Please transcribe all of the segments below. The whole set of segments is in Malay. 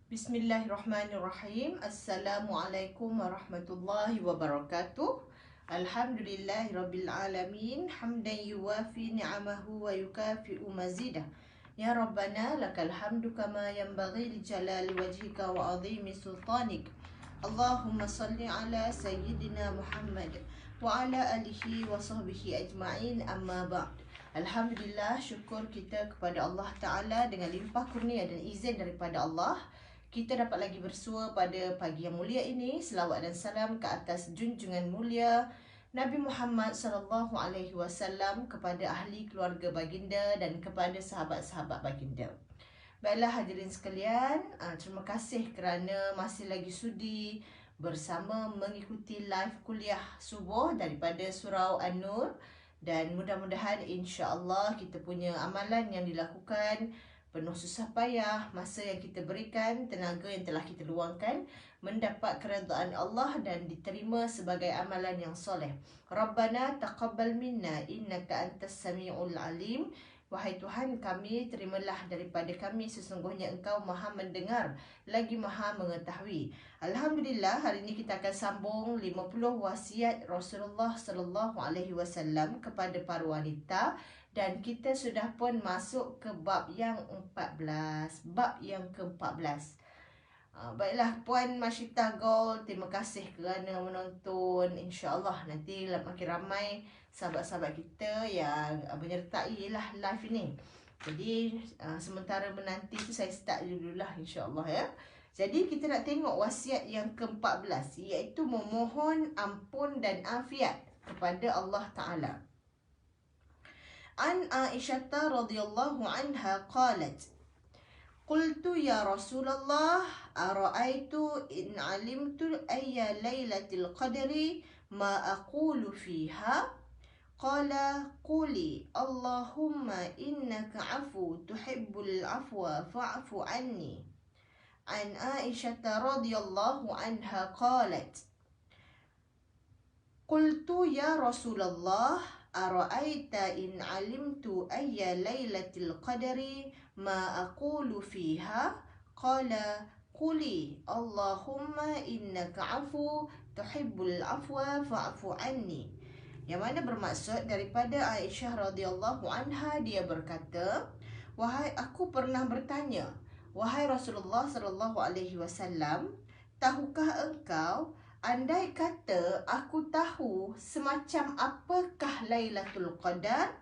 Bismillahirrahmanirrahim. Assalamualaikum warahmatullahi wabarakatuh. Alhamdulillahirabbil alamin. Hamdan yuwafi ni'amahu wa yukafi'u mazidah. Ya Rabbana lakal hamdu kama yanbaghi li jalali wajhika wa 'azimi sultanik. Allahumma salli ala sayyidina Muhammad wa ala alihi wa sahbihi ajma'in, amma ba'd. Alhamdulillah, syukur kita kepada Allah Ta'ala dengan limpah kurnia dan izin daripada Allah, kita dapat lagi bersua pada pagi yang mulia ini. Selawat dan salam ke atas junjungan mulia Nabi Muhammad sallallahu alaihi wasallam, kepada ahli keluarga baginda dan kepada sahabat-sahabat baginda. Baiklah hadirin sekalian, terima kasih kerana masih lagi sudi bersama mengikuti live kuliah subuh daripada surau An-Nur, dan mudah-mudahan insya-Allah kita punya amalan yang dilakukan penuh susah payah, masa yang kita berikan, tenaga yang telah kita luangkan, mendapat keredaan Allah dan diterima sebagai amalan yang soleh. Rabbana taqabbal minna innaka antas sami'ul alim. Wahai Tuhan kami, terimalah daripada kami, sesungguhnya Engkau Maha mendengar lagi Maha mengetahui. Alhamdulillah, hari ini kita akan sambung 50 wasiat Rasulullah sallallahu alaihi wasallam kepada para wanita. Dan kita sudah pun masuk ke bab yang 14. Bab yang ke-14. Baiklah Puan Masyita Gold, terima kasih kerana menonton. InsyaAllah nanti makin ramai sahabat-sahabat kita yang menyertai lah live ini. Jadi sementara menanti tu saya start dululah insyaAllah ya. Jadi kita nak tengok wasiat yang ke-14, iaitu memohon ampun dan afiat kepada Allah Ta'ala. An Aisyah radhiyallahu anha qalat, qultu ya Rasulullah, ara'aitu in alimtu ayya laylatil qadri ma aqulu fiha? Qala quli Allahumma innaka afu tuhibbul afwa fa'fu anni. An Aisyah radhiyallahu anha qalat, qultu ya Rasulullah, ara'aita in alimtu ayya laylatil qadri ma aqulu fiha? Qala quli Allahumma innaka afu tuhibbul afwa fa'fu anni. Yang mana bermaksud daripada Aisyah radhiyallahu anha, dia berkata, aku pernah bertanya, wahai Rasulullah sallallahu alaihi wasallam, tahukah engkau, andai kata aku tahu semacam apakah Lailatul Qadar,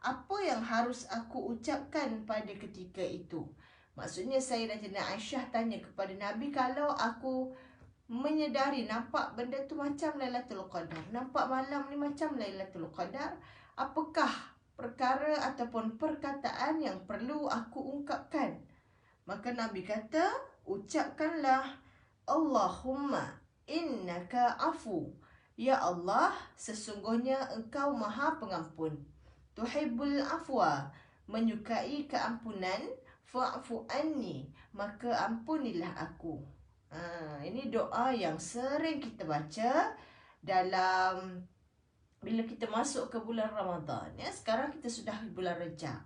apa yang harus aku ucapkan pada ketika itu? Maksudnya Sayyidatina Aisyah tanya kepada Nabi, kalau aku menyedari nampak benda tu macam Lailatul Qadar, nampak malam ni macam Lailatul Qadar, apakah perkara ataupun perkataan yang perlu aku ungkapkan? Maka Nabi kata, ucapkanlah Allahumma innaka afu, ya Allah, sesungguhnya Engkau Maha Pengampun, tuhibbul afwa, menyukai keampunan, fa'fu anni, maka ampunilah aku. Ini doa yang sering kita baca dalam bila kita masuk ke bulan Ramadan ya. Sekarang kita sudah di bulan Rejab,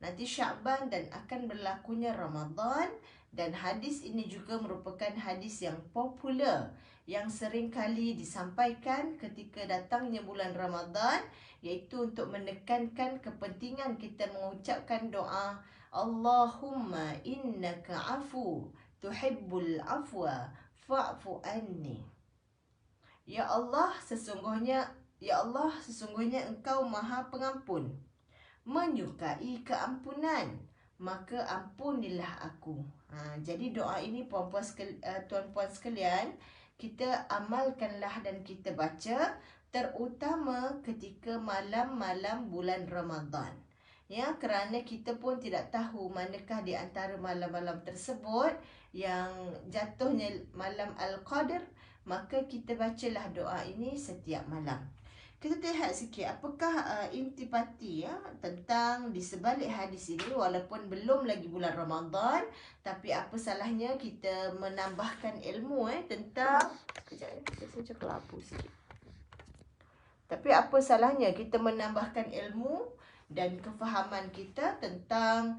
nanti Sya'ban dan akan berlakunya Ramadan. Dan hadis ini juga merupakan hadis yang popular, yang sering kali disampaikan ketika datangnya bulan Ramadan, iaitu untuk menekankan kepentingan kita mengucapkan doa Allahumma innaka afu tuhibbul afwa fa'fu anni. Ya Allah, sesungguhnya Engkau Maha Pengampun, menyukai keampunan, maka ampunilah aku. Jadi doa ini tuan-puan sekalian, kita amalkanlah dan kita baca, terutama ketika malam-malam bulan Ramadan. Ya, kerana kita pun tidak tahu manakah di antara malam-malam tersebut yang jatuhnya malam Al-Qadr, maka kita bacalah doa ini setiap malam. Kita lihat sikit apakah intipati tentang di sebalik hadis ini. Walaupun belum lagi bulan Ramadan, tapi apa salahnya kita menambahkan ilmu tentang saya kelapu sikit. Tapi apa salahnya kita menambahkan ilmu dan kefahaman kita tentang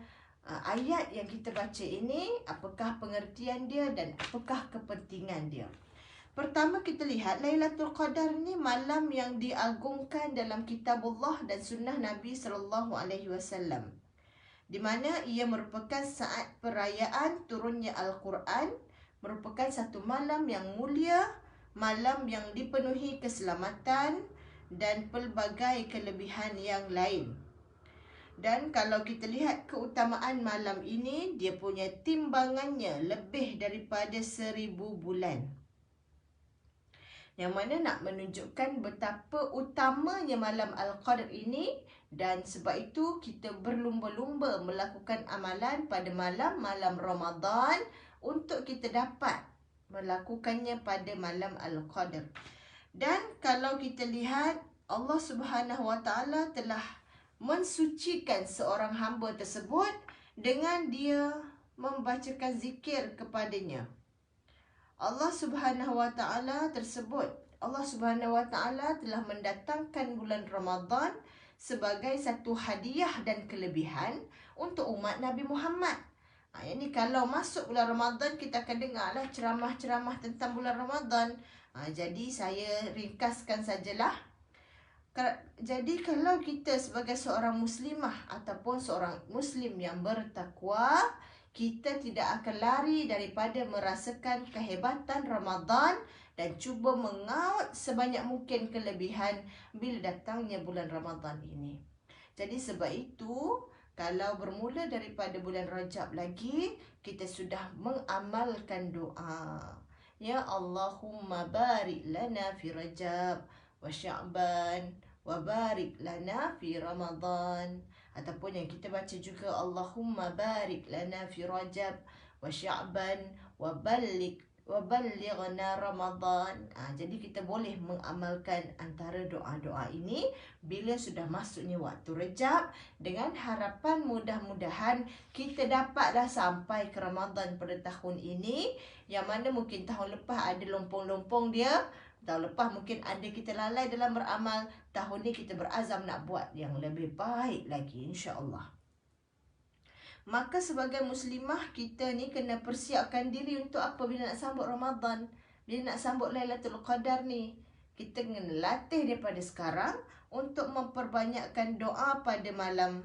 ayat yang kita baca ini, apakah pengertian dia dan apakah kepentingan dia. Pertama kita lihat Lailatul Qadar ni malam yang diagungkan dalam kitabullah dan sunnah Nabi SAW, di mana ia merupakan saat perayaan turunnya Al-Quran, merupakan satu malam yang mulia, malam yang dipenuhi keselamatan dan pelbagai kelebihan yang lain. Dan kalau kita lihat keutamaan malam ini, dia punya timbangannya lebih daripada 1000 bulan. Yang mana nak menunjukkan betapa utamanya malam Al-Qadr ini, dan sebab itu kita berlumba-lumba melakukan amalan pada malam-malam Ramadan untuk kita dapat melakukannya pada malam Al-Qadr. Dan kalau kita lihat, Allah Subhanahu Wa Taala telah mensucikan seorang hamba tersebut dengan dia membacakan zikir kepadanya. Allah Subhanahu Wa Taala tersebut, Allah Subhanahu Wa Taala telah mendatangkan bulan Ramadan sebagai satu hadiah dan kelebihan untuk umat Nabi Muhammad. Ini kalau masuk bulan Ramadan, kita akan dengarlah ceramah-ceramah tentang bulan Ramadan. Jadi saya ringkaskan sajalah. Jadi kalau kita sebagai seorang muslimah ataupun seorang muslim yang bertakwa, kita tidak akan lari daripada merasakan kehebatan Ramadan dan cuba mengaut sebanyak mungkin kelebihan bila datangnya bulan Ramadan ini. Jadi sebab itu, kalau bermula daripada bulan Rajab lagi, kita sudah mengamalkan doa. Ya Allahumma barik lana fi Rajab wa Sya'ban wa barik lana fi Ramadan. Ataupun yang kita baca juga, Allahumma barik lana fi Rajab wa Sya'ban wa ballighna Ramadan. Jadi kita boleh mengamalkan antara doa-doa ini bila sudah masuknya waktu Rajab, dengan harapan mudah-mudahan kita dapatlah sampai ke Ramadan pada tahun ini, yang mana mungkin tahun lepas ada lompong-lompong dia, tahun lepas mungkin ada kita lalai dalam beramal, tahun ni kita berazam nak buat yang lebih baik lagi, insya-Allah. Maka sebagai muslimah, kita ni kena persiapkan diri untuk apa bila nak sambut Ramadan, bila nak sambut Lailatul Qadar ni. Kita kena latih daripada sekarang untuk memperbanyakkan doa pada malam,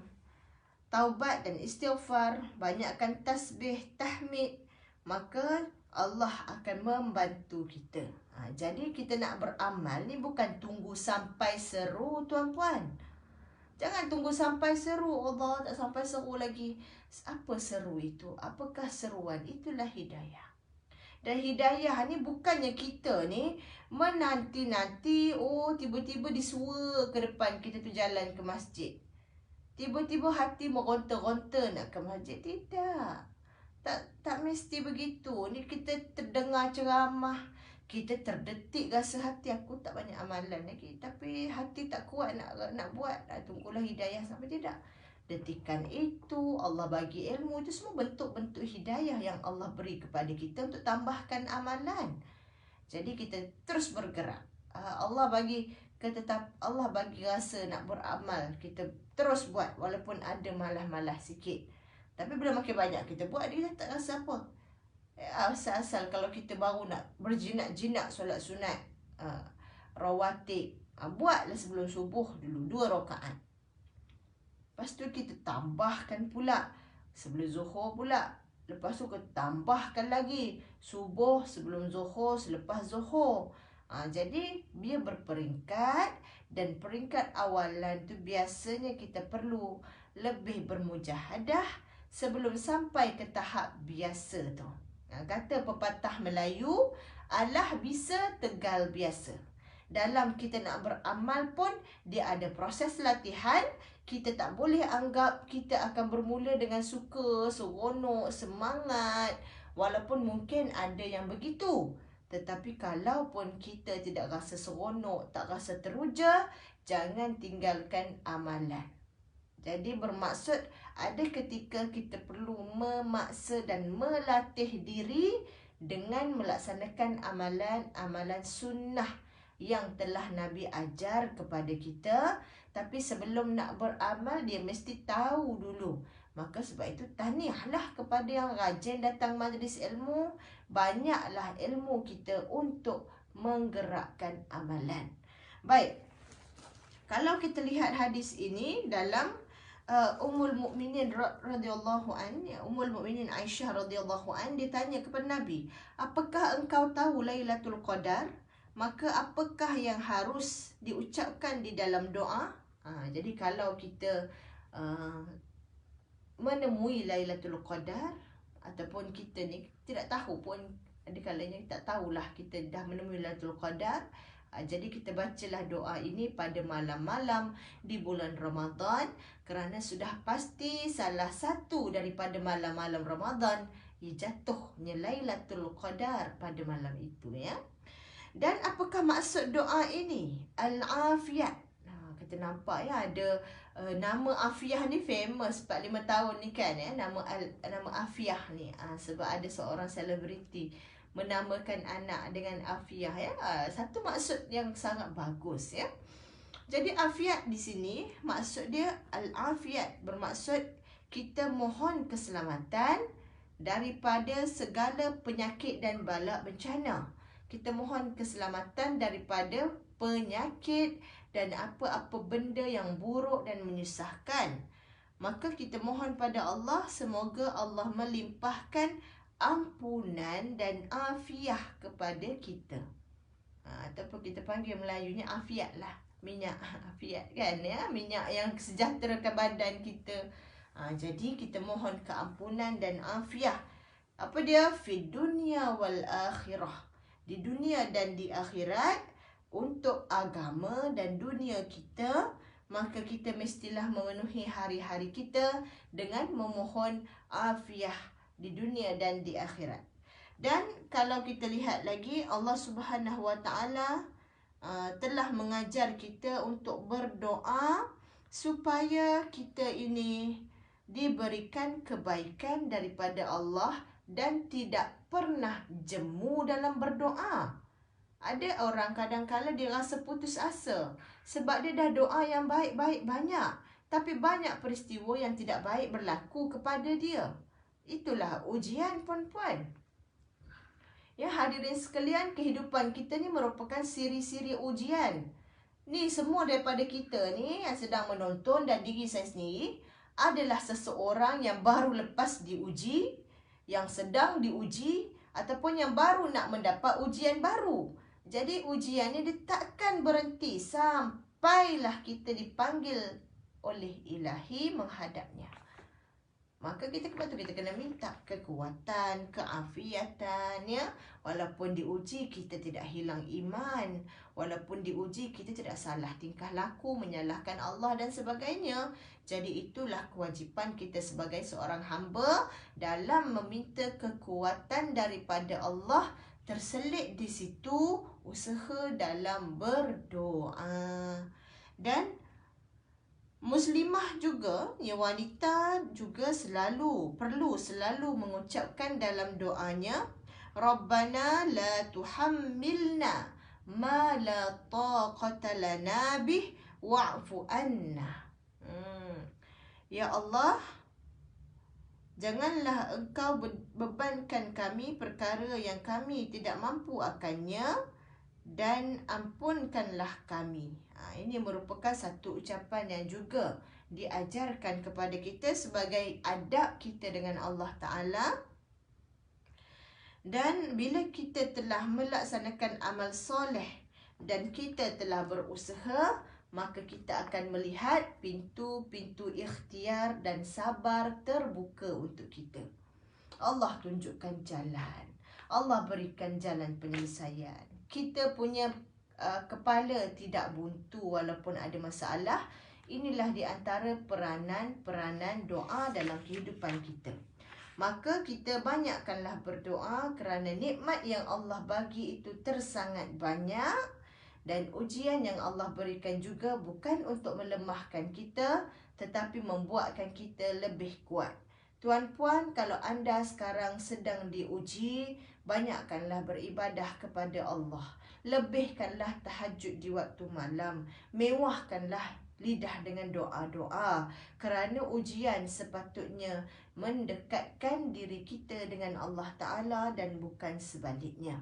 taubat dan istighfar, banyakkan tasbih, tahmid, maka Allah akan membantu kita. Jadi kita nak beramal ni bukan tunggu sampai seru, tuan-puan. Jangan tunggu sampai seru, Allah tak sampai seru lagi. Apa seru itu? Apakah seruan? Itulah hidayah. Dan hidayah ni bukannya kita ni menanti-nanti, tiba-tiba disua ke depan kita tu jalan ke masjid. Tiba-tiba hati meronta-ronta nak ke masjid. Tidak. Tak mesti begitu. Ni kita terdengar ceramah, kita terdetik rasa hati, aku tak banyak amalan lagi, tapi hati tak kuat nak buat. Tunggulah hidayah sampai tidak. Detikan itu Allah bagi ilmu, itu semua bentuk-bentuk hidayah yang Allah beri kepada kita untuk tambahkan amalan. Jadi kita terus bergerak. Allah bagi rasa nak beramal, kita terus buat walaupun ada malah-malah sikit. Tapi bila makin banyak kita buat, dia tak rasa apa. Asal-asal kalau kita baru nak berjinak-jinak solat sunat, rawatib, buatlah sebelum subuh dulu 2 rakaat. Lepas tu kita tambahkan pula sebelum zuhur pula. Lepas tu kita tambahkan lagi subuh, sebelum zuhur, selepas zuhur. Jadi dia berperingkat, dan peringkat awalan tu biasanya kita perlu lebih bermujahadah sebelum sampai ke tahap biasa tu. Kata pepatah Melayu, alah bisa tegal biasa. Dalam kita nak beramal pun dia ada proses latihan. Kita tak boleh anggap kita akan bermula dengan suka, seronok, semangat, walaupun mungkin ada yang begitu. Tetapi kalaupun kita tidak rasa seronok, tak rasa teruja, jangan tinggalkan amalan. Jadi bermaksud ada ketika kita perlu memaksa dan melatih diri dengan melaksanakan amalan-amalan sunnah yang telah Nabi ajar kepada kita. Tapi sebelum nak beramal, dia mesti tahu dulu Maka sebab itu tahniahlah kepada yang rajin datang majlis ilmu. Banyaklah ilmu kita untuk menggerakkan amalan. Baik, kalau kita lihat hadis ini dalam Ummul Mukminin radhiyallahu an, Ummul Mukminin Aisyah radhiyallahu an, ditanya kepada Nabi, apakah engkau tahu Lailatul Qadar? Maka apakah yang harus diucapkan di dalam doa? Jadi kalau kita menemui Lailatul Qadar, ataupun kita ni tidak tahu pun, ada kalanya tak tahulah kita dah menemui Lailatul Qadar, jadi kita bacalah doa ini pada malam-malam di bulan Ramadan, kerana sudah pasti salah satu daripada malam-malam Ramadan jatuhnya Lailatul Qadar pada malam itu, ya. Dan apakah maksud doa ini? Al-Afiyah. Kita nampak ya, ada nama Afiyah ni famous 4-5 tahun ni kan, ya. Nama Afiyah ni sebab ada seorang selebriti menamakan anak dengan Afiyah, ya. Satu maksud yang sangat bagus, ya. Jadi afiat di sini maksud dia al-afiat, bermaksud kita mohon keselamatan daripada segala penyakit dan bala bencana. Kita mohon keselamatan daripada penyakit dan apa-apa benda yang buruk dan menyusahkan. Maka kita mohon pada Allah, semoga Allah melimpahkan ampunan dan afiah kepada kita. Ataupun kita panggil Melayunya afiat lah. Minyak afiat kan, ya. Minyak yang sejahterakan badan kita. Jadi kita mohon keampunan dan afiah. Apa dia? Fi dunia wal akhirah. Di dunia dan di akhirat, untuk agama dan dunia kita, maka kita mestilah memenuhi hari-hari kita dengan memohon afiah di dunia dan di akhirat. Dan kalau kita lihat lagi, Allah Subhanahu Wa Taala telah mengajar kita untuk berdoa supaya kita ini diberikan kebaikan daripada Allah dan tidak pernah jemu dalam berdoa. Ada orang kadang-kala dia rasa putus asa sebab dia dah doa yang baik-baik banyak, tapi banyak peristiwa yang tidak baik berlaku kepada dia. Itulah ujian, puan-puan. Ya, hadirin sekalian, kehidupan kita ni merupakan siri-siri ujian. Ni semua daripada kita ni yang sedang menonton dan diri saya sendiri adalah seseorang yang baru lepas diuji, yang sedang diuji, ataupun yang baru nak mendapat ujian baru. Jadi ujian ni dia takkan berhenti sampailah kita dipanggil oleh Ilahi menghadapnya. Maka kita kena minta kekuatan, keafiatan, ya. Walaupun diuji kita tidak hilang iman, walaupun diuji kita tidak salah tingkah laku, menyalahkan Allah dan sebagainya. Jadi itulah kewajipan kita sebagai seorang hamba dalam meminta kekuatan daripada Allah. Terselit di situ usaha dalam berdoa. Dan muslimah juga, ya, wanita juga perlu selalu mengucapkan dalam doanya, Rabbana la tuhammilna ma la taqata lana bih wa'fu anna. Ya Allah, janganlah engkau bebankan kami perkara yang kami tidak mampu akannya, dan ampunkanlah kami. Ini merupakan satu ucapan yang juga diajarkan kepada kita sebagai adab kita dengan Allah Ta'ala. Dan bila kita telah melaksanakan amal soleh dan kita telah berusaha, maka kita akan melihat pintu-pintu ikhtiar dan sabar terbuka untuk kita. Allah tunjukkan jalan. Allah berikan jalan penyelesaian. Kita punya kepala tidak buntu walaupun ada masalah. Inilah di antara peranan doa dalam kehidupan kita. Maka kita banyakkanlah berdoa kerana nikmat yang Allah bagi itu tersangat banyak. Dan ujian yang Allah berikan juga bukan untuk melemahkan kita, tetapi membuatkan kita lebih kuat. Tuan-puan, kalau anda sekarang sedang diuji, banyakkanlah beribadah kepada Allah. Lebihkanlah tahajud di waktu malam. Mewahkanlah lidah dengan doa-doa. Kerana ujian sepatutnya mendekatkan diri kita dengan Allah Ta'ala dan bukan sebaliknya.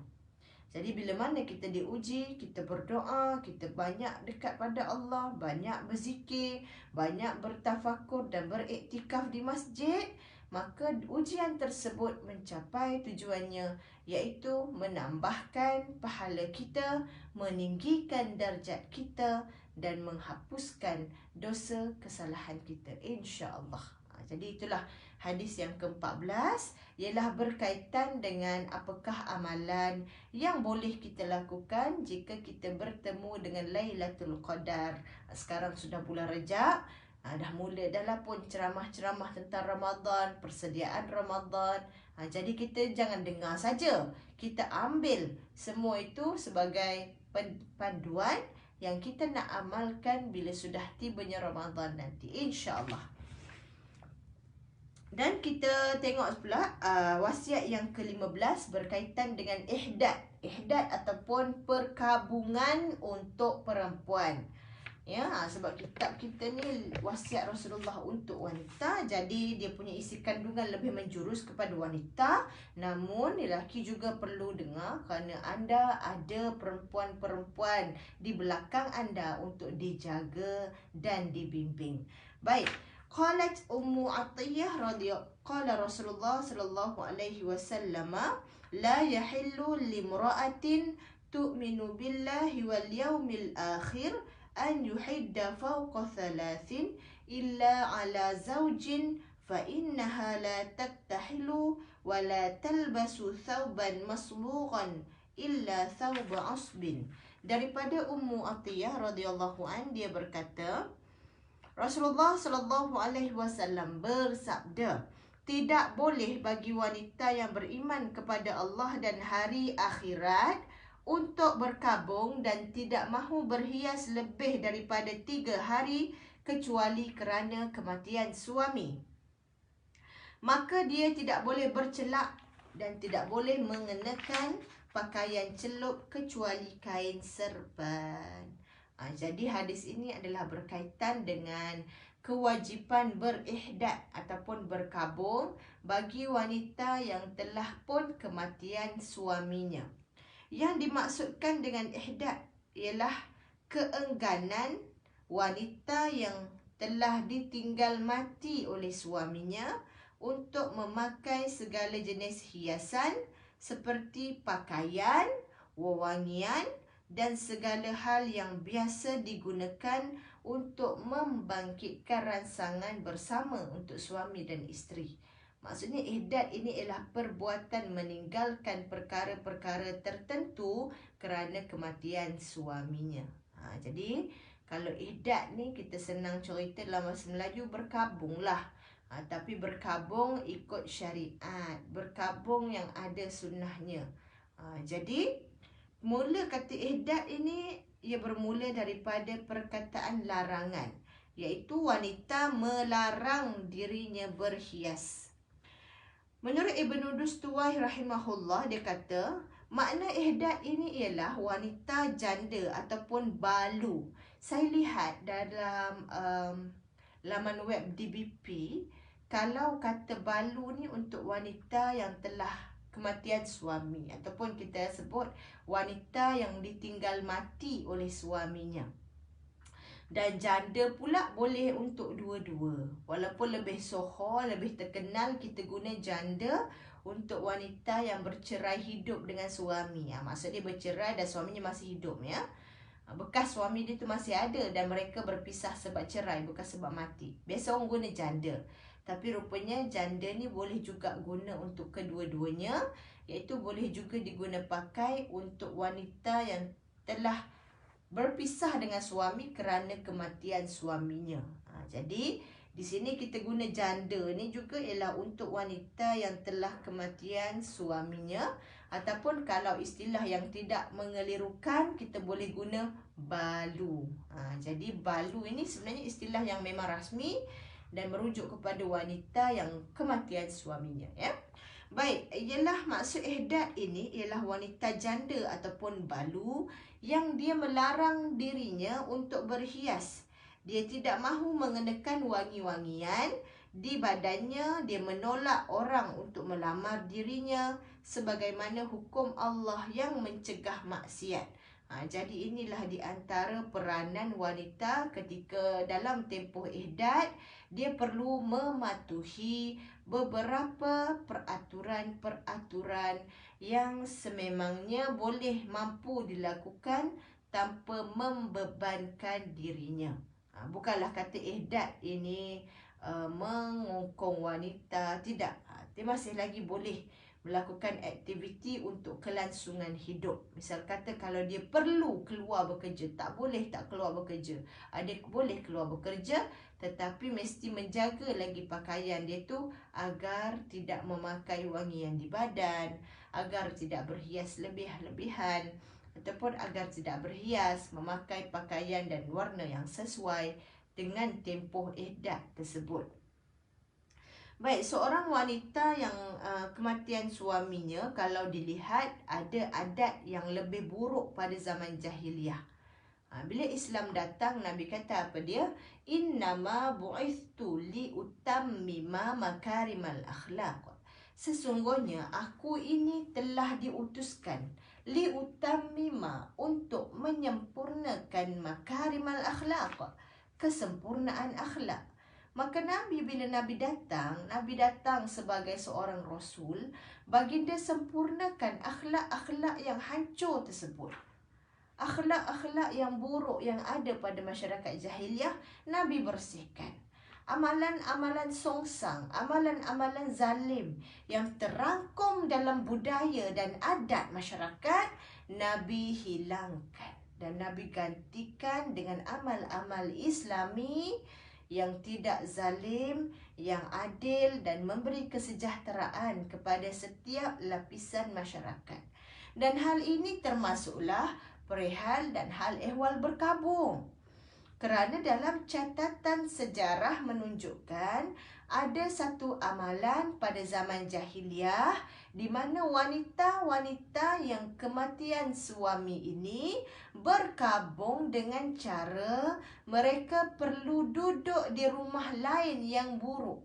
Jadi bila mana kita diuji, kita berdoa, kita banyak dekat pada Allah, banyak berzikir, banyak bertafakur dan beriktikaf di masjid, maka ujian tersebut mencapai tujuannya, iaitu menambahkan pahala kita, meninggikan darjat kita dan menghapuskan dosa kesalahan kita, insya-Allah. Jadi itulah hadis yang ke-14, ialah berkaitan dengan apakah amalan yang boleh kita lakukan jika kita bertemu dengan Lailatul Qadar. Sekarang sudah bulan Rejab, dah mula dah lah pun ceramah-ceramah tentang Ramadan, persediaan Ramadan. Jadi kita jangan dengar saja, kita ambil semua itu sebagai panduan yang kita nak amalkan bila sudah tibanya Ramadan nanti, insya-Allah. Dan kita tengok pula wasiat yang ke-15 berkaitan dengan ihdad. Ihdad ataupun perkabungan untuk perempuan. Ya, sebab kitab kita ni wasiat Rasulullah untuk wanita, jadi dia punya isi kandungan lebih menjurus kepada wanita. Namun lelaki juga perlu dengar kerana anda ada perempuan-perempuan di belakang anda untuk dijaga dan dibimbing. Baik. Qalat Ummu Atiyah qala Rasulullah sallallahu alaihi wasallam la yahillu limra'atin tu'minu billahi wal yawmil akhir an yuhidda fawqa thalathin illa ala zawjin fa innaha la taktahilu wa la talbasu thawban maslughan illa thawb asbin. Daripada Ummu Atiyah radhiyallahu an, dia berkata, Rasulullah sallallahu alaihi wasallam bersabda, tidak boleh bagi wanita yang beriman kepada Allah dan hari akhirat untuk berkabung dan tidak mahu berhias lebih daripada 3 hari kecuali kerana kematian suami. Maka dia tidak boleh bercelak dan tidak boleh mengenakan pakaian celup kecuali kain serban. Jadi hadis ini adalah berkaitan dengan kewajipan berihdad ataupun berkabung bagi wanita yang telah pun kematian suaminya. Yang dimaksudkan dengan ihdad ialah keengganan wanita yang telah ditinggal mati oleh suaminya untuk memakai segala jenis hiasan seperti pakaian, wewangian dan segala hal yang biasa digunakan untuk membangkitkan rangsangan bersama untuk suami dan isteri. Maksudnya ihdad ini ialah perbuatan meninggalkan perkara-perkara tertentu kerana kematian suaminya. Jadi kalau ihdad ni kita senang cerita dalam bahasa Melayu, berkabunglah. Tapi berkabung ikut syariat, berkabung yang ada sunnahnya. Jadi mula kata ihdad ini, ia bermula daripada perkataan larangan, iaitu wanita melarang dirinya berhias. Menurut Ibnu Dustuwai rahimahullah, dia kata, makna ihdad ini ialah wanita janda ataupun balu. Saya lihat dalam laman web DBP, kalau kata balu ni untuk wanita yang telah kematian suami, ataupun kita sebut wanita yang ditinggal mati oleh suaminya. Dan janda pula boleh untuk dua-dua. Walaupun lebih sohor, lebih terkenal kita guna janda untuk wanita yang bercerai hidup dengan suami. Maksudnya bercerai dan suaminya masih hidup, ya. Bekas suami dia tu masih ada dan mereka berpisah sebab cerai, bukan sebab mati. Biasa orang guna janda. Tapi rupanya janda ni boleh juga guna untuk kedua-duanya, iaitu boleh juga diguna pakai untuk wanita yang telah berpisah dengan suami kerana kematian suaminya. Jadi di sini kita guna janda ni juga ialah untuk wanita yang telah kematian suaminya, ataupun kalau istilah yang tidak mengelirukan kita boleh guna balu. Jadi balu ini sebenarnya istilah yang memang rasmi dan merujuk kepada wanita yang kematian suaminya, ya. Baik, ialah maksud ihdad ini ialah wanita janda ataupun balu yang dia melarang dirinya untuk berhias Dia tidak mahu mengenakan wangi-wangian di badannya. Dia menolak orang untuk melamar dirinya, sebagaimana hukum Allah yang mencegah maksiat. Jadi inilah di antara peranan wanita ketika dalam tempoh ihdad. Dia perlu mematuhi beberapa peraturan-peraturan yang sememangnya boleh mampu dilakukan tanpa membebankan dirinya. Bukanlah kata ihdad ini mengongkong wanita, tidak. Dia masih lagi boleh melakukan aktiviti untuk kelangsungan hidup. Misal kata kalau dia perlu keluar bekerja, tak boleh tak keluar bekerja. Dia boleh keluar bekerja, tetapi mesti menjaga lagi pakaian dia tu agar tidak memakai wangian di badan, agar tidak berhias lebih-lebihan, ataupun agar tidak berhias, memakai pakaian dan warna yang sesuai dengan tempoh ihdad tersebut. Baik, seorang wanita yang kematian suaminya, kalau dilihat ada adat yang lebih buruk pada zaman jahiliyah. Bila Islam datang, Nabi kata apa dia? Innama bu'ithtu li utammima makarimal akhlaq. Sesungguhnya aku ini telah diutuskan li utammima, untuk menyempurnakan makarimal akhlaq, kesempurnaan akhlak. Maka Nabi, bila Nabi datang sebagai seorang Rasul, baginda sempurnakan akhlak-akhlak yang hancur tersebut. Akhlak-akhlak yang buruk yang ada pada masyarakat jahiliyah, Nabi bersihkan. Amalan-amalan songsang, amalan-amalan zalim yang terangkum dalam budaya dan adat masyarakat, Nabi hilangkan. Dan Nabi gantikan dengan amal-amal Islami yang tidak zalim, yang adil dan memberi kesejahteraan kepada setiap lapisan masyarakat. Dan hal ini termasuklah perihal dan hal ehwal berkabung. Kerana dalam catatan sejarah menunjukkan ada satu amalan pada zaman jahiliyah di mana wanita-wanita yang kematian suami ini berkabung dengan cara mereka perlu duduk di rumah lain yang buruk.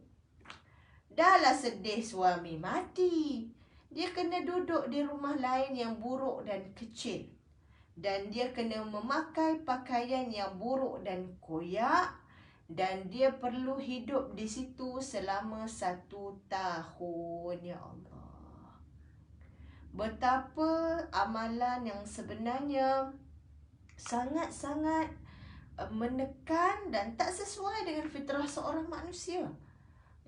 Dahlah sedih suami mati, dia kena duduk di rumah lain yang buruk dan kecil. Dan dia kena memakai pakaian yang buruk dan koyak. Dan dia perlu hidup di situ selama 1 tahun. Ya Allah. Betapa amalan yang sebenarnya sangat-sangat menekan dan tak sesuai dengan fitrah seorang manusia.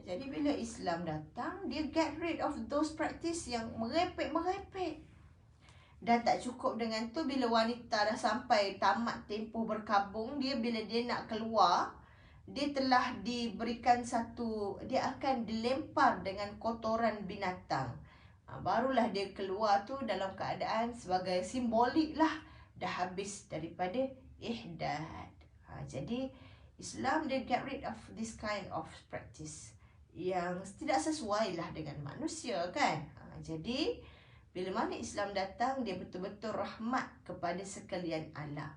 Jadi bila Islam datang, dia get rid of those practice yang merepek-merepek. Dan tak cukup dengan tu, bila wanita dah sampai tamat tempoh berkabung, bila dia nak keluar, dia telah diberikan dia akan dilempar dengan kotoran binatang. Barulah dia keluar tu dalam keadaan sebagai simbolik lah, dah habis daripada ihdad. Jadi Islam dia get rid of this kind of practice yang tidak sesuai lah dengan manusia kan. Jadi bila mana Islam datang, dia betul-betul rahmat kepada sekalian alam.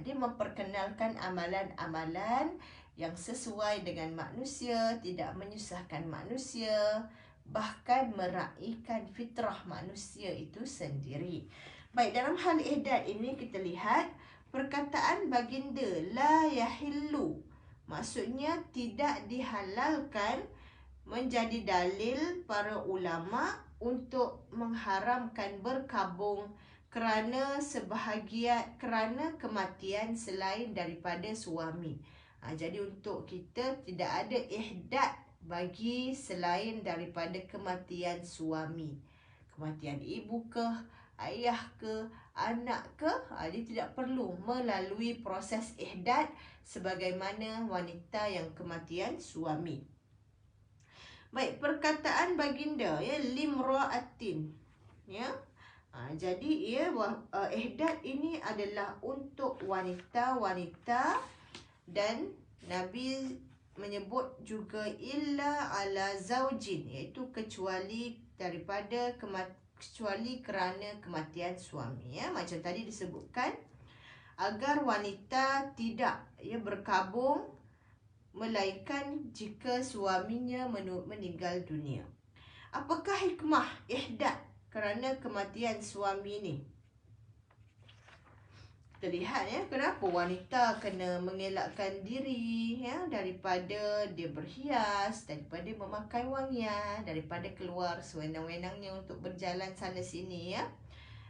Dia memperkenalkan amalan-amalan yang sesuai dengan manusia, tidak menyusahkan manusia, bahkan meraihkan fitrah manusia itu sendiri. Baik, dalam hal ihdad ini kita lihat perkataan baginda la yahillu, maksudnya tidak dihalalkan, menjadi dalil para ulama untuk mengharamkan berkabung kerana kematian selain daripada suami. Jadi untuk kita tidak ada ihdad bagi selain daripada kematian suami. Kematian ibu ke, ayah ke, anak ke, dia tidak perlu melalui proses ihdad sebagaimana wanita yang kematian suami. Baik, perkataan baginda ya, limra'atin ya. Jadi ihdad ini adalah untuk wanita-wanita, dan Nabi menyebut juga illa ala zaujin, iaitu kecuali kerana kematian suami ya. Macam tadi disebutkan agar wanita tidak berkabung melainkan jika suaminya meninggal dunia. Apakah hikmah ihdad kerana kematian suami ni? Kita lihat kenapa wanita kena mengelakkan diri daripada dia berhias, daripada memakai wangian, daripada keluar sewenang-wenangnya untuk berjalan sana sini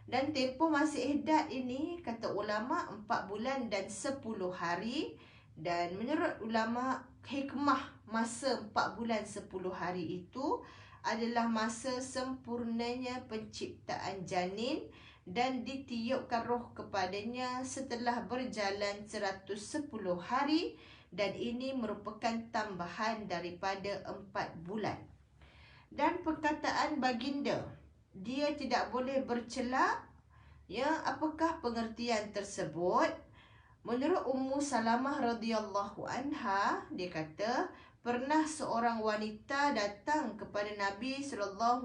Dan tempoh masa ihdad ini kata ulama 4 bulan dan 10 hari. Dan menurut ulama, hikmah masa 4 bulan 10 hari itu adalah masa sempurnanya penciptaan janin dan ditiupkan roh kepadanya setelah berjalan 110 hari, dan ini merupakan tambahan daripada 4 bulan. Dan perkataan baginda, dia tidak boleh bercelak, apakah pengertian tersebut? Menurut Ummu Salamah radhiyallahu anha, dia kata, pernah seorang wanita datang kepada Nabi SAW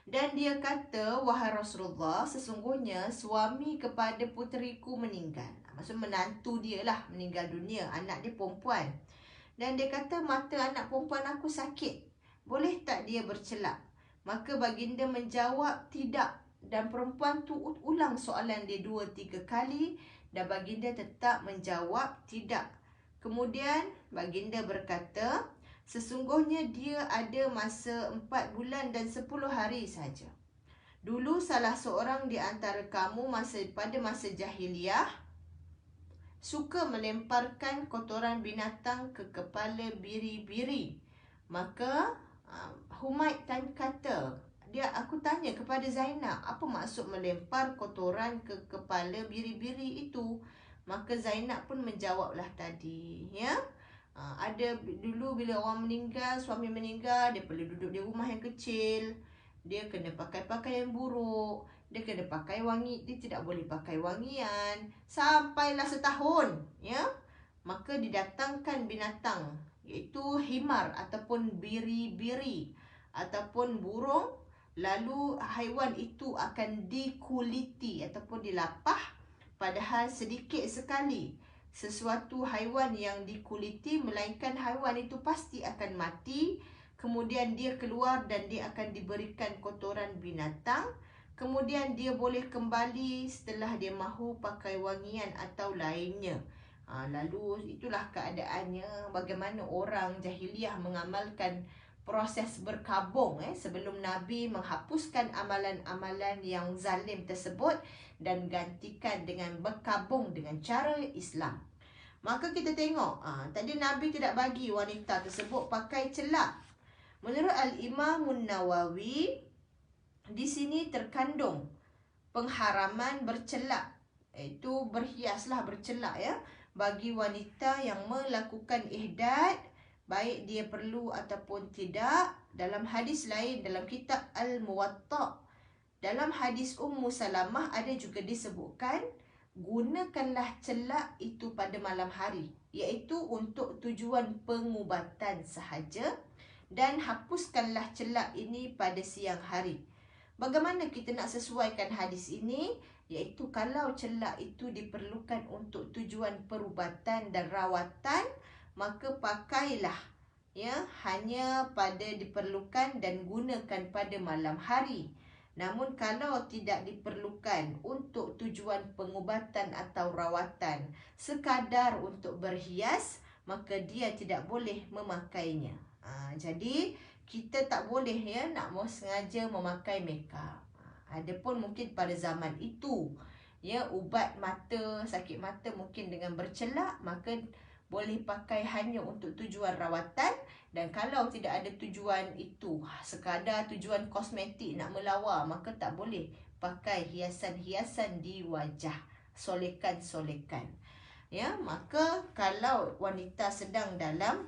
dan dia kata, wahai Rasulullah, sesungguhnya suami kepada puteriku meninggal. Maksud menantu dia lah meninggal dunia, anak dia perempuan. Dan dia kata, mata anak perempuan aku sakit, boleh tak dia bercelak? Maka baginda menjawab, tidak. Dan perempuan tu ulang soalan dia 2-3 kali dan baginda tetap menjawab tidak. Kemudian baginda berkata, sesungguhnya dia ada masa 4 bulan dan 10 hari saja. Dulu salah seorang di antara kamu pada masa jahiliah suka melemparkan kotoran binatang ke kepala biri-biri. Maka Humaid kata, aku tanya kepada Zainab, apa maksud melempar kotoran ke kepala biri-biri itu? Maka Zainab pun menjawablah tadi, ada dulu bila orang meninggal, suami meninggal, dia perlu duduk di rumah yang kecil, dia kena pakai pakaian buruk, dia kena pakai wangi, dia tidak boleh pakai wangian sampailah setahun, maka didatangkan binatang, iaitu himar ataupun biri-biri ataupun burung. Lalu haiwan itu akan dikuliti ataupun dilapah. Padahal sedikit sekali sesuatu haiwan yang dikuliti, melainkan haiwan itu pasti akan mati. Kemudian dia keluar dan dia akan diberikan kotoran binatang. Kemudian dia boleh kembali setelah dia mahu pakai wangian atau lainnya. Lalu itulah keadaannya, bagaimana orang jahiliah mengamalkan proses berkabung sebelum Nabi menghapuskan amalan-amalan yang zalim tersebut dan gantikan dengan berkabung dengan cara Islam. Maka kita tengok, tadi Nabi tidak bagi wanita tersebut pakai celak. Menurut Al-Imamun Nawawi, di sini terkandung pengharaman bercelak, iaitu berhiaslah bercelak bagi wanita yang melakukan ihdad, baik dia perlu ataupun tidak. Dalam hadis lain dalam kitab Al-Muwatta, dalam hadis Ummu Salamah ada juga disebutkan, gunakanlah celak itu pada malam hari, iaitu untuk tujuan pengubatan sahaja, dan hapuskanlah celak ini pada siang hari. Bagaimana kita nak sesuaikan hadis ini? Iaitu kalau celak itu diperlukan untuk tujuan perubatan dan rawatan, maka pakailah hanya pada diperlukan dan gunakan pada malam hari. Namun kalau tidak diperlukan untuk tujuan pengubatan atau rawatan, sekadar untuk berhias, maka dia tidak boleh memakainya. Jadi kita tak boleh nak sengaja memakai makeup. Adapun mungkin pada zaman itu ubat mata, sakit mata mungkin dengan bercelak, maka boleh pakai hanya untuk tujuan rawatan. Dan kalau tidak ada tujuan itu, sekadar tujuan kosmetik nak melawar, maka tak boleh pakai hiasan-hiasan di wajah, solekan-solekan. Maka kalau wanita sedang dalam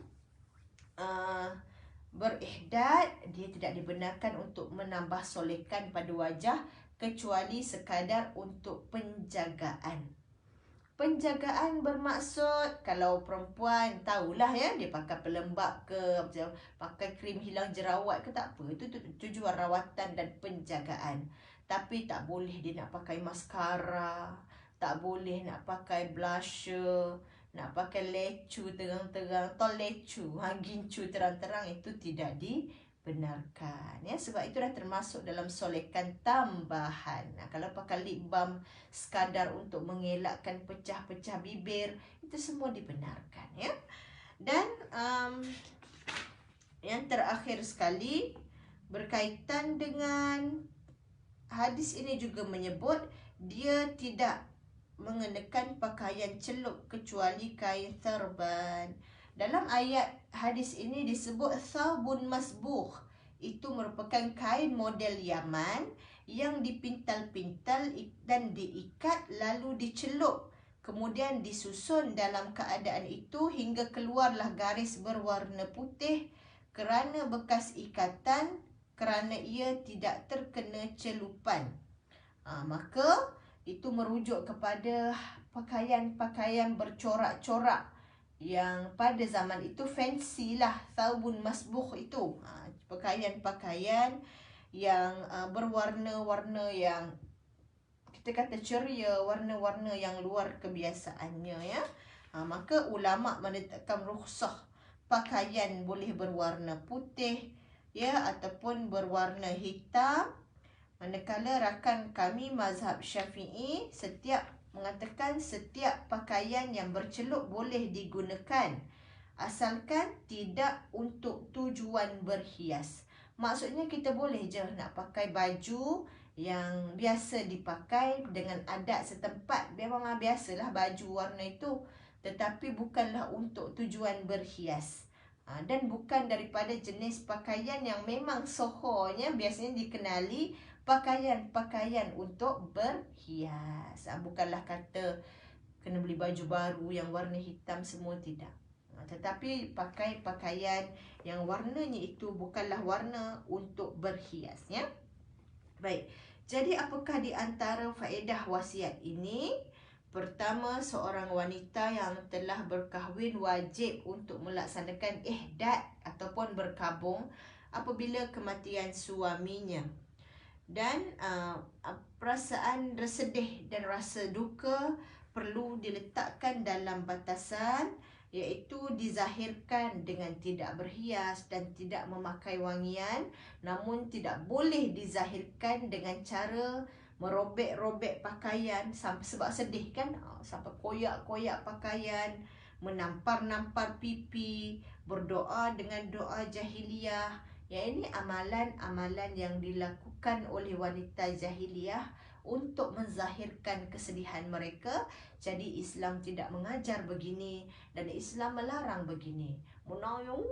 berihdad, dia tidak dibenarkan untuk menambah solekan pada wajah, kecuali sekadar untuk penjagaan. Penjagaan bermaksud, kalau perempuan tahulah dia pakai pelembab ke, pakai krim hilang jerawat ke, tak apa, itu tujuan rawatan dan penjagaan. Tapi tak boleh dia nak pakai maskara, tak boleh nak pakai blusher, nak pakai lecu terang-terang, atau lecu, gincu terang-terang, itu tidak dibenarkan. Ya, sebab itu dah termasuk dalam solekan tambahan. Kalau pakai lip balm sekadar untuk mengelakkan pecah-pecah bibir, itu semua dibenarkan. Ya. Dan yang terakhir sekali, berkaitan dengan hadis ini juga menyebut dia tidak mengenakan pakaian celup kecuali kain sarban. Dalam ayat hadis ini disebut thawbun masbuh. Itu merupakan kain model Yaman yang dipintal-pintal dan diikat lalu dicelup. Kemudian disusun dalam keadaan itu hingga keluarlah garis berwarna putih kerana bekas ikatan, kerana ia tidak terkena celupan. Maka itu merujuk kepada pakaian-pakaian bercorak-corak yang pada zaman itu fancy lah, thawbun masbuh itu. Pakaian-pakaian yang berwarna-warna yang kita kata ceria, warna-warna yang luar kebiasaannya, ya. Maka ulama menetapkan rukhsah pakaian boleh berwarna putih, ya, ataupun berwarna hitam. Manakala rakan kami mazhab Syafi'i mengatakan setiap pakaian yang bercelup boleh digunakan asalkan tidak untuk tujuan berhias. Maksudnya kita boleh je nak pakai baju yang biasa dipakai dengan adat setempat. Memang biasalah baju warna itu, tetapi bukanlah untuk tujuan berhias. Dan bukan daripada jenis pakaian yang memang sohonya biasanya dikenali pakaian-pakaian untuk berhias. Bukanlah kata kena beli baju baru yang warna hitam semua, tidak. Tetapi pakai pakaian yang warnanya itu bukanlah warna untuk berhias, ya. Baik, jadi apakah di antara faedah wasiat ini? Pertama, seorang wanita yang telah berkahwin wajib untuk melaksanakan ihdat ataupun berkabung apabila kematian suaminya. Dan perasaan bersedih dan rasa duka perlu diletakkan dalam batasan, iaitu dizahirkan dengan tidak berhias dan tidak memakai wangian. Namun tidak boleh dizahirkan dengan cara merobek-robek pakaian sebab sedih kan, sampai koyak-koyak pakaian, menampar-nampar pipi, berdoa dengan doa jahiliyah. Ya, ini amalan-amalan yang dilakukan oleh wanita jahiliyah untuk menzahirkan kesedihan mereka. Jadi Islam tidak mengajar begini dan Islam melarang begini. Menayung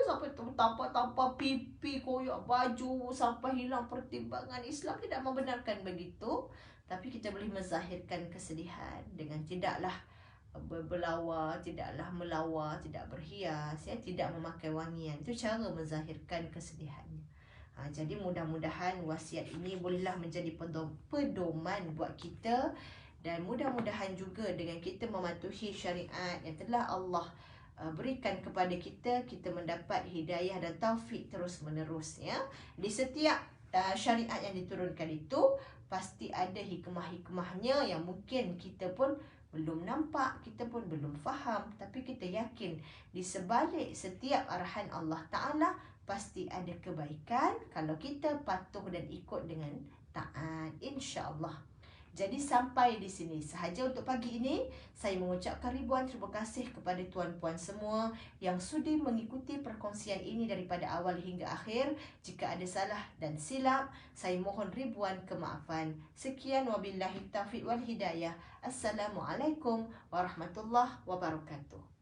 sampai tampar-tampar pipi, koyak baju sampai hilang pertimbangan. Islam tidak membenarkan begitu. Tapi kita boleh menzahirkan kesedihan dengan tidaklah berlawa, tidaklah melawa, tidak berhias, ya, tidak memakai wangian. Itu cara menzahirkan kesedihannya. Jadi mudah-mudahan wasiat ini bolehlah menjadi pedoman buat kita, dan mudah-mudahan juga dengan kita mematuhi syariat yang telah Allah berikan kepada kita, kita mendapat hidayah dan taufik terus menerus, ya. Di setiap syariat yang diturunkan itu pasti ada hikmah-hikmahnya yang mungkin kita pun belum nampak, kita pun belum faham, tapi kita yakin di sebalik setiap arahan Allah Ta'ala pasti ada kebaikan kalau kita patuh dan ikut dengan taat, insya-Allah. Jadi sampai di sini sahaja untuk pagi ini. Saya mengucapkan ribuan terima kasih kepada tuan-puan semua yang sudi mengikuti perkongsian ini daripada awal hingga akhir. Jika ada salah dan silap, saya mohon ribuan kemaafan. Sekian, wabillahi taufiq wal hidayah. Assalamualaikum warahmatullahi wabarakatuh.